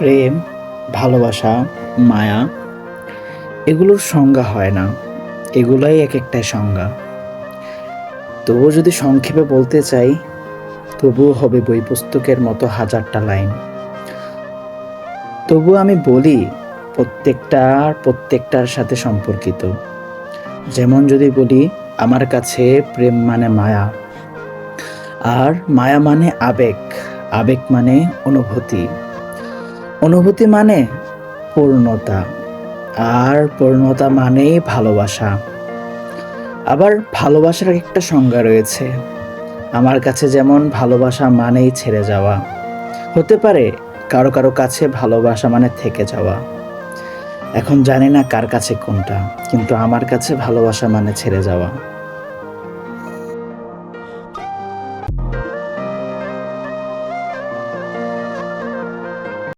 প্রেম, ভালোবাসা, মায়া এগুলোর সংজ্ঞা হয় না। এগুলাই একেকটাই সংজ্ঞা। তবুও যদি সংক্ষেপে বলতে চাই, তবুও হবে বই পুস্তকের মতো হাজারটা লাইন। তবুও আমি বলি প্রত্যেকটার সাথে সম্পর্কিত। যেমন যদি বলি, আমার কাছে প্রেম মানে মায়া, আর মায়া মানে আবেগ, আবেগ মানে অনুভূতি, অনুভূতি মানে পূর্ণতা, আর পূর্ণতা মানেই ভালোবাসা। আবার ভালোবাসার একটা সংজ্ঞা রয়েছে। আমার কাছে যেমন ভালোবাসা মানেই ছেড়ে যাওয়া হতে পারে, কারো কারো কাছে ভালোবাসা মানে থেকে যাওয়া। এখন জানি না কার কাছে কোনটা, কিন্তু আমার কাছে ভালোবাসা মানে ছেড়ে যাওয়া।